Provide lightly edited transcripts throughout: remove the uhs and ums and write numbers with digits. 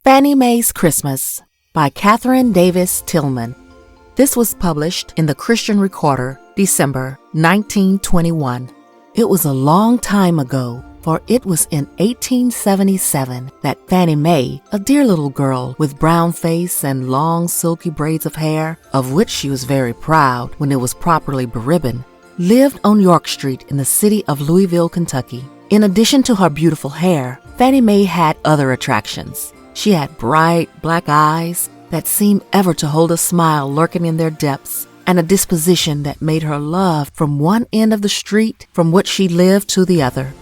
Fannie Mae's Christmas by Catherine Davis Tillman. This was published in the Christian Recorder, December 1921. It was a long time ago, for it was in 1877 that Fannie Mae, a dear little girl with brown face and long silky braids of hair, of which she was very proud when it was properly beribboned, lived on York Street in the city of Louisville, Kentucky. In addition to her beautiful hair, Fannie Mae had other attractions. She had bright black eyes that seemed ever to hold a smile lurking in their depths, and a disposition that made her loved from one end of the street from which she lived to the other.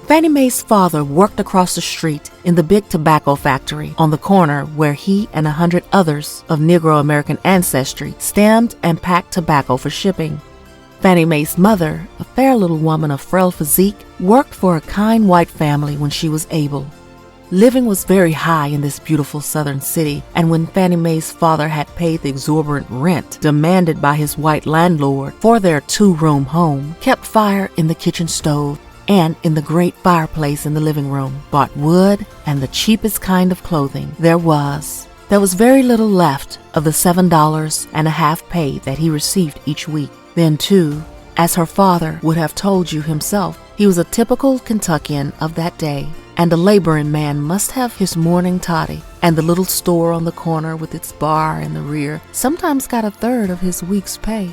Fannie Mae's father worked across the street in the big tobacco factory on the corner where he and 100 others of Negro American ancestry stemmed and packed tobacco for shipping. Fannie Mae's mother, a fair little woman of frail physique, worked for a kind white family when she was able. Living was very high in this beautiful southern city, and when Fannie Mae's father had paid the exorbitant rent demanded by his white landlord for their two-room home, kept fire in the kitchen stove, and in the great fireplace in the living room, bought wood and the cheapest kind of clothing there was very little left of the $7.50 pay that he received each week. Then, too, as her father would have told you himself, he was a typical Kentuckian of that day, and a laboring man must have his morning toddy, and the little store on the corner with its bar in the rear sometimes got a third of his week's pay.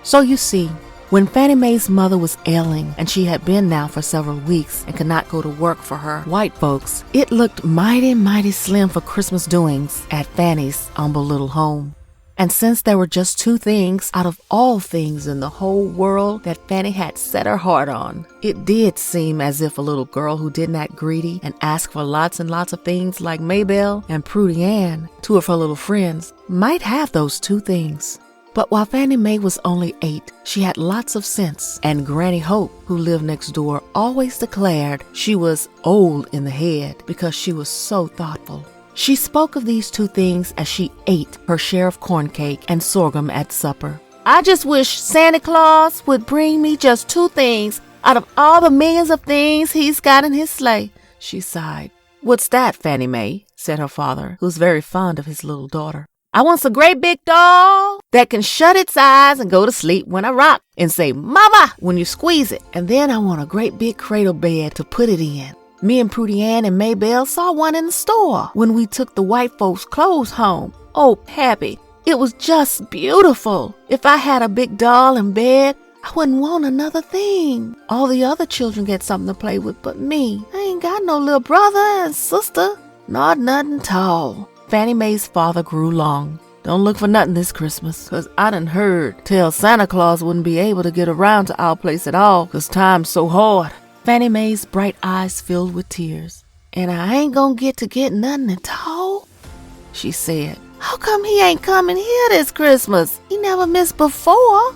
So you see, when Fannie Mae's mother was ailing, and she had been now for several weeks and could not go to work for her white folks, it looked mighty slim for Christmas doings at Fannie's humble little home. And since there were just two things out of all things in the whole world that Fannie had set her heart on, it did seem as if a little girl who didn't act greedy and ask for lots and lots of things like Maybelle and Prudy Ann, two of her little friends, might have those two things. But while Fannie Mae was only 8, she had lots of sense, and Granny Hope, who lived next door, always declared she was old in the head because she was so thoughtful. She spoke of these two things as she ate her share of corn cake and sorghum at supper. "I just wish Santa Claus would bring me just two things out of all the millions of things he's got in his sleigh," she sighed. "What's that, Fannie Mae?" said her father, who was very fond of his little daughter. "I want a great big doll that can shut its eyes and go to sleep when I rock and say, 'Mama,' when you squeeze it. And then I want a great big cradle bed to put it in. Me and Prudy Ann and Maybelle saw one in the store when we took the white folks' clothes home. Oh, Pappy, it was just beautiful. If I had a big doll in bed, I wouldn't want another thing. All the other children get something to play with but me. I ain't got no little brother and sister. Not nothing tall." Fannie Mae's father grew long. "Don't look for nothing this Christmas, 'cause I done heard tell Santa Claus wouldn't be able to get around to our place at all, 'cause time's so hard." Fannie Mae's bright eyes filled with tears. "And I ain't gonna get nothing at all," she said. "How come he ain't coming here this Christmas? He never missed before."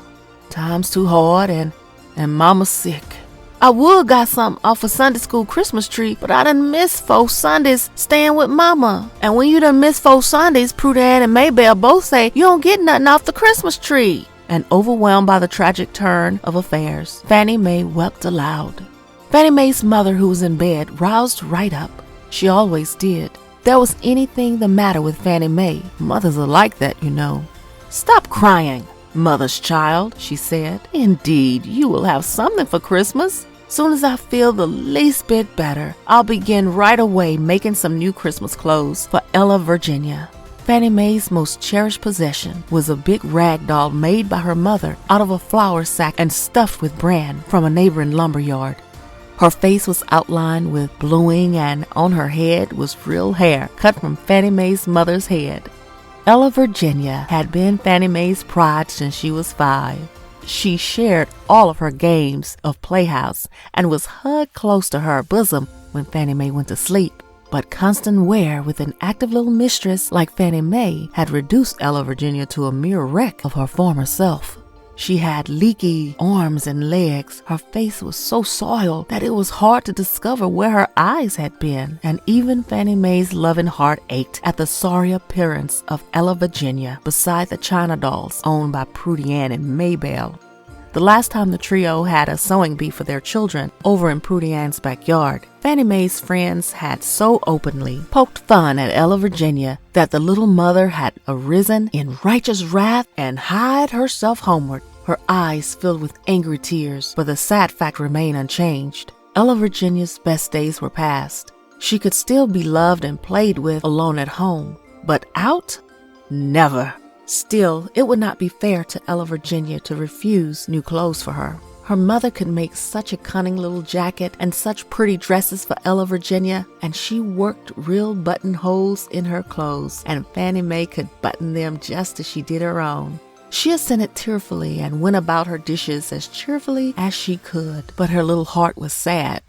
"Time's too hard and Mama's sick. I would got something off a Sunday school Christmas tree, but I done missed 4 Sundays staying with Mama. And when you done missed 4 Sundays, Prudy Ann and Maybelle both say you don't get nothing off the Christmas tree." And overwhelmed by the tragic turn of affairs, Fannie Mae wept aloud. Fannie Mae's mother, who was in bed, roused right up. She always did. There was anything the matter with Fannie Mae. Mothers are like that, you know. "Stop crying, mother's child," she said. "Indeed, you will have something for Christmas. Soon as I feel the least bit better, I'll begin right away making some new Christmas clothes for Ella Virginia." Fannie Mae's most cherished possession was a big rag doll made by her mother out of a flour sack and stuffed with bran from a neighboring lumber yard. Her face was outlined with bluing, and on her head was real hair cut from Fannie Mae's mother's head. Ella Virginia had been Fannie Mae's pride since she was 5. She shared all of her games of playhouse and was hugged close to her bosom when Fannie Mae went to sleep. But constant wear with an active little mistress like Fannie Mae had reduced Ella Virginia to a mere wreck of her former self. She had leaky arms and legs. Her face was so soiled that it was hard to discover where her eyes had been, and even Fannie Mae's loving heart ached at the sorry appearance of Ella Virginia beside the china dolls owned by Prudy Ann and Maybelle. The last time the trio had a sewing bee for their children over in Prudy Ann's backyard, Fannie Mae's friends had so openly poked fun at Ella Virginia that the little mother had arisen in righteous wrath and hied herself homeward, her eyes filled with angry tears, but the sad fact remained unchanged. Ella Virginia's best days were past. She could still be loved and played with alone at home, but out? Never. Still, it would not be fair to Ella Virginia to refuse new clothes for her. Her mother could make such a cunning little jacket and such pretty dresses for Ella Virginia, and she worked real buttonholes in her clothes, and Fannie Mae could button them just as she did her own. She assented tearfully and went about her dishes as cheerfully as she could, but her little heart was sad.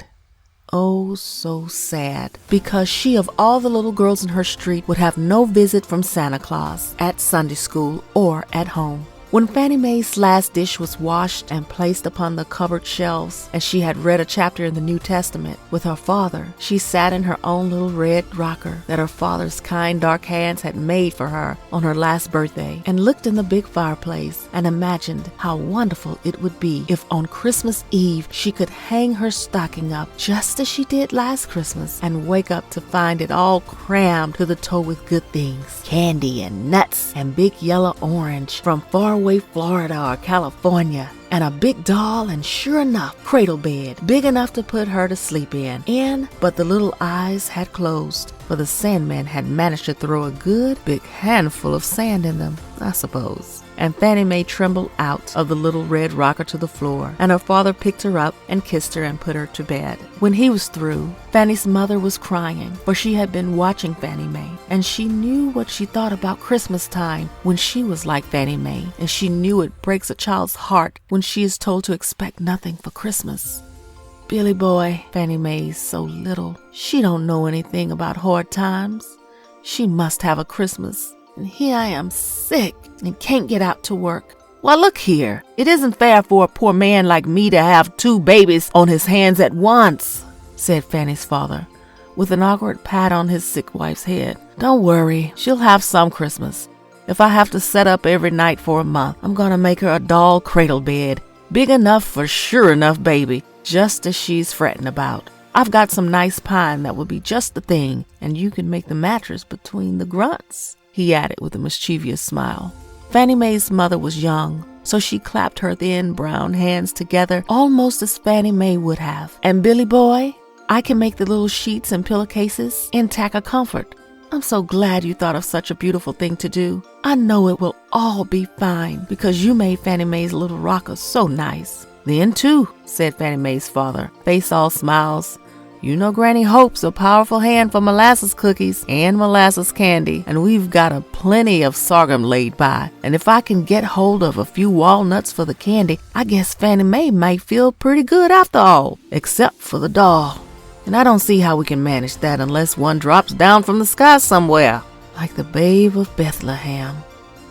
Oh, so sad, because she of all the little girls in her street would have no visit from Santa Claus at Sunday school or at home. When Fannie Mae's last dish was washed and placed upon the cupboard shelves, and she had read a chapter in the New Testament with her father, she sat in her own little red rocker that her father's kind dark hands had made for her on her last birthday, and looked in the big fireplace and imagined how wonderful it would be if on Christmas Eve she could hang her stocking up just as she did last Christmas and wake up to find it all crammed to the toe with good things, candy and nuts and big yellow orange from far away Florida or California, and a big doll and sure enough cradle bed big enough to put her to sleep in, but the little eyes had closed, for the Sandman had managed to throw a good big handful of sand in them, I suppose. And Fannie Mae trembled out of the little red rocker to the floor, and her father picked her up and kissed her and put her to bed. When he was through, Fannie's mother was crying, for she had been watching Fannie Mae, and she knew what she thought about Christmas time when she was like Fannie Mae, and she knew it breaks a child's heart when she is told to expect nothing for Christmas. Billy boy, Fannie Mae's so little. She don't know anything about hard times. She must have a Christmas. And here I am sick and can't get out to work. Why, look here. It isn't fair for a poor man like me to have 2 babies on his hands at once, said Fannie's father, with an awkward pat on his sick wife's head. Don't worry, she'll have some Christmas. If I have to set up every night for a month, I'm going to make her a doll cradle bed, big enough for sure enough baby, just as she's fretting about. I've got some nice pine that will be just the thing, and you can make the mattress between the grunts, he added with a mischievous smile. Fannie Mae's mother was young, so she clapped her thin brown hands together almost as Fannie Mae would have. And Billy boy, I can make the little sheets and pillowcases and tack a comfort. I'm so glad you thought of such a beautiful thing to do. I know it will all be fine because you made Fannie Mae's little rocker so nice. Then too, said Fannie Mae's father, face all smiles, you know Granny Hope's a powerful hand for molasses cookies and molasses candy, and we've got a plenty of sorghum laid by. And if I can get hold of a few walnuts for the candy, I guess Fannie Mae might feel pretty good after all, except for the doll. And I don't see how we can manage that unless one drops down from the sky somewhere, like the babe of Bethlehem,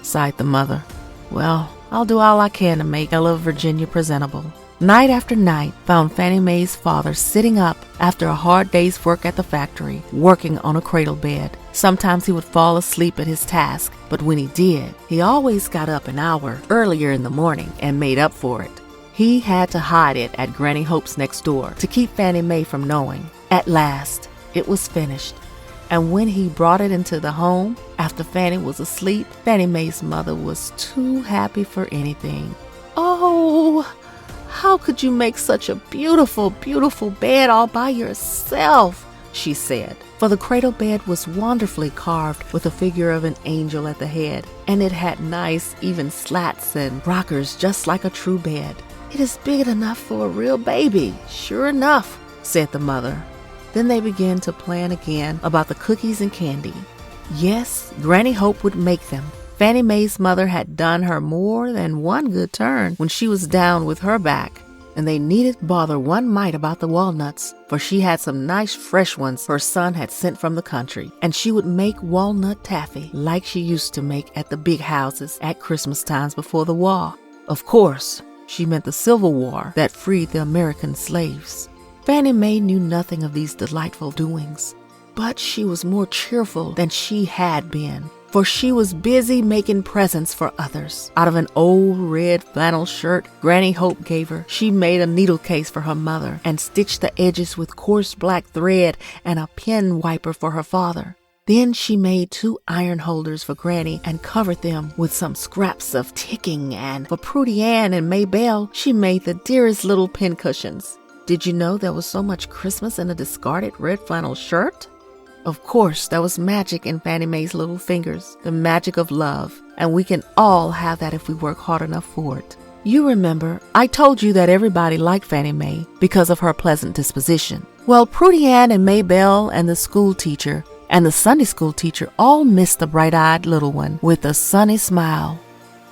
sighed the mother. Well, I'll do all I can to make Ella Virginia presentable. Night after night found Fannie Mae's father sitting up after a hard day's work at the factory, working on a cradle bed. Sometimes he would fall asleep at his task, but when he did, he always got up an hour earlier in the morning and made up for it. He had to hide it at Granny Hope's next door to keep Fannie Mae from knowing. At last, it was finished, and when he brought it into the home after Fannie was asleep, Fannie Mae's mother was too happy for anything. Oh, how could you make such a beautiful, beautiful bed all by yourself, she said. For the cradle bed was wonderfully carved with a figure of an angel at the head, and it had nice, even slats and rockers just like a true bed. It is big enough for a real baby, sure enough, said the mother. Then they began to plan again about the cookies and candy. Yes, Granny Hope would make them. Fannie Mae's mother had done her more than one good turn when she was down with her back, and they needn't bother one mite about the walnuts, for she had some nice fresh ones her son had sent from the country, and she would make walnut taffy like she used to make at the big houses at Christmas times before the war. Of course, she meant the Civil War that freed the American slaves. Fannie Mae knew nothing of these delightful doings, but she was more cheerful than she had been, for she was busy making presents for others. Out of an old red flannel shirt Granny Hope gave her, she made a needle case for her mother and stitched the edges with coarse black thread and a pen wiper for her father. Then she made 2 iron holders for Granny and covered them with some scraps of ticking, and for Prudy Ann and Maybelle, she made the dearest little pincushions. Did you know there was so much Christmas in a discarded red flannel shirt? Of course, there was magic in Fannie Mae's little fingers, the magic of love, and we can all have that if we work hard enough for it. You remember, I told you that everybody liked Fannie Mae because of her pleasant disposition. Well, Prudy Ann and Maybelle and the school teacher and the Sunday school teacher all missed the bright-eyed little one with a sunny smile.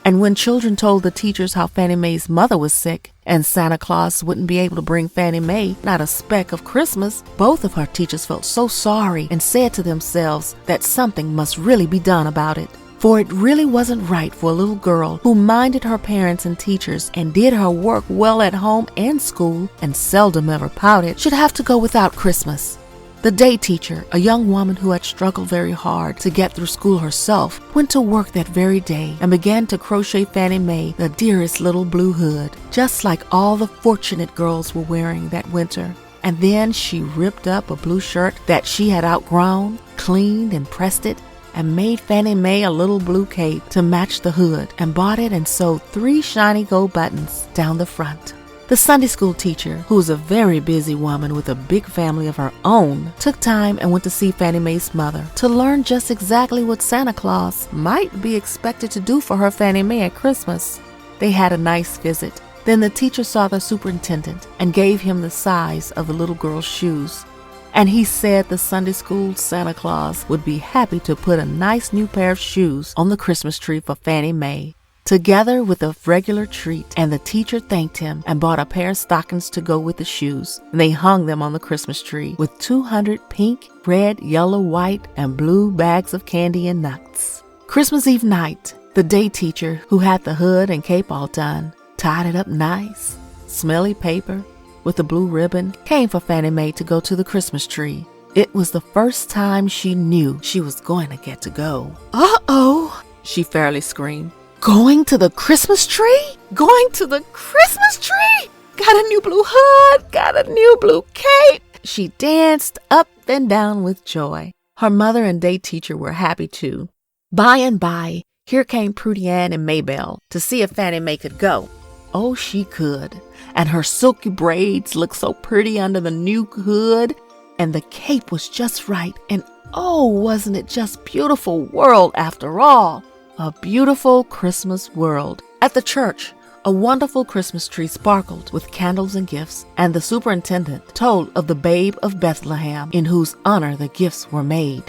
And when children told the teachers how Fannie Mae's mother was sick and Santa Claus wouldn't be able to bring Fannie Mae not a speck of Christmas, both of her teachers felt so sorry and said to themselves that something must really be done about it. For it really wasn't right for a little girl who minded her parents and teachers and did her work well at home and school and seldom ever pouted should have to go without Christmas. The day teacher, a young woman who had struggled very hard to get through school herself, went to work that very day and began to crochet Fannie Mae the dearest little blue hood, just like all the fortunate girls were wearing that winter. And then she ripped up a blue shirt that she had outgrown, cleaned and pressed it, and made Fannie Mae a little blue cape to match the hood, and bought it and sewed 3 shiny gold buttons down the front. The Sunday school teacher, who was a very busy woman with a big family of her own, took time and went to see Fannie Mae's mother to learn just exactly what Santa Claus might be expected to do for her Fannie Mae at Christmas. They had a nice visit. Then the teacher saw the superintendent and gave him the size of the little girl's shoes. And he said the Sunday school Santa Claus would be happy to put a nice new pair of shoes on the Christmas tree for Fannie Mae, together with a regular treat, and the teacher thanked him and bought a pair of stockings to go with the shoes. And they hung them on the Christmas tree with 200 pink, red, yellow, white, and blue bags of candy and nuts. Christmas Eve night, the day teacher, who had the hood and cape all done, tied it up nice, smelly paper, with a blue ribbon, came for Fannie Mae to go to the Christmas tree. It was the first time she knew she was going to get to go. "Uh-oh," she fairly screamed. "Going to the Christmas tree? Going to the Christmas tree? Got a new blue hood, got a new blue cape." She danced up and down with joy. Her mother and day teacher were happy too. By and by, here came Prudy Ann and Maybelle to see if Fannie Mae could go. Oh, she could. And her silky braids looked so pretty under the new hood, and the cape was just right. And oh, wasn't it just beautiful world after all? A beautiful Christmas world. At the church, a wonderful Christmas tree sparkled with candles and gifts, and the superintendent told of the babe of Bethlehem, in whose honor the gifts were made.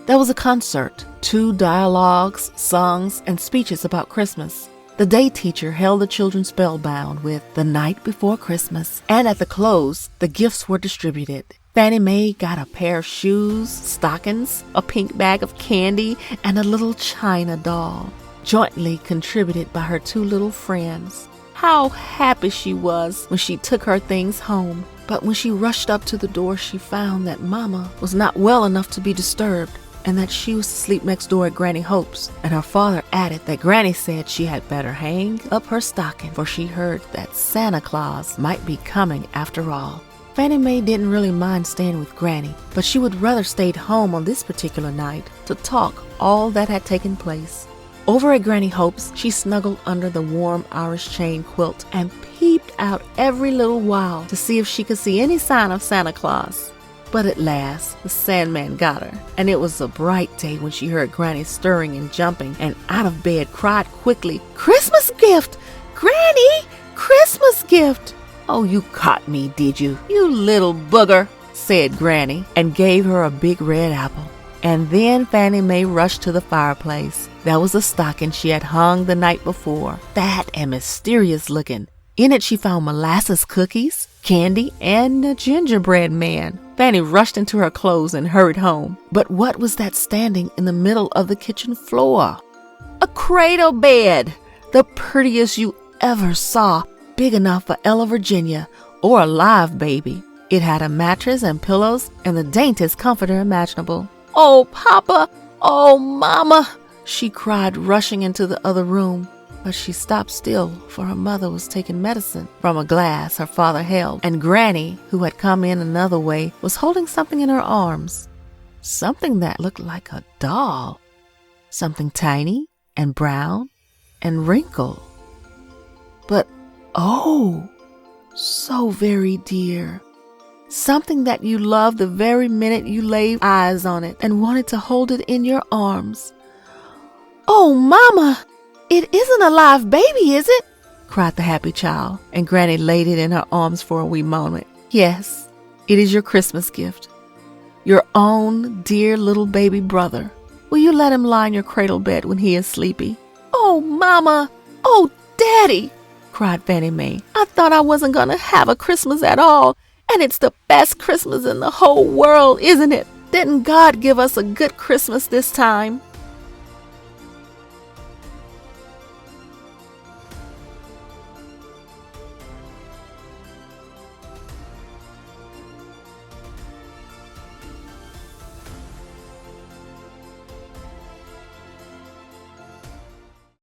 There was a concert, 2 dialogues, songs, and speeches about Christmas. The day teacher held the children spellbound with "The Night Before Christmas," and at the close, the gifts were distributed. Fannie Mae got a pair of shoes, stockings, a pink bag of candy, and a little china doll, jointly contributed by her 2 little friends. How happy she was when she took her things home. But when she rushed up to the door, she found that Mama was not well enough to be disturbed, and that she was to sleep next door at Granny Hope's, and her father added that Granny said she had better hang up her stocking, for she heard that Santa Claus might be coming after all. Fannie Mae didn't really mind staying with Granny, but she would rather stayed home on this particular night to talk all that had taken place. Over at Granny Hope's, she snuggled under the warm Irish chain quilt and peeped out every little while to see if she could see any sign of Santa Claus. But at last, the Sandman got her, and it was a bright day when she heard Granny stirring and jumping, and out of bed cried quickly, "Christmas gift! Granny! Christmas gift!" "Oh, you caught me, did you, you little booger?" said Granny, and gave her a big red apple. And then Fannie Mae rushed to the fireplace. There was a stocking she had hung the night before, fat and mysterious looking. In it she found molasses cookies, candy, and a gingerbread man. Fannie rushed into her clothes and hurried home. But what was that standing in the middle of the kitchen floor? A cradle bed, the prettiest you ever saw, big enough for Ella Virginia or a live baby. It had a mattress and pillows and the daintiest comforter imaginable. "Oh, Papa! Oh, Mama!" She cried, rushing into the other room, but she stopped still, for her mother was taking medicine from a glass her father held, and Granny, who had come in another way, was holding something in her arms. Something that looked like a doll. Something tiny and brown and wrinkled. But, oh, so very dear. Something that you loved the very minute you laid eyes on it and wanted to hold it in your arms. "Oh, Mama, it isn't a live baby, is it?" cried the happy child, and Granny laid it in her arms for a wee moment. "Yes, it is your Christmas gift. Your own dear little baby brother. Will you let him lie in your cradle bed when he is sleepy?" "Oh, Mama! Oh, Daddy!" cried Fannie Mae. "I thought I wasn't going to have a Christmas at all, and it's the best Christmas in the whole world, isn't it? Didn't God give us a good Christmas this time?"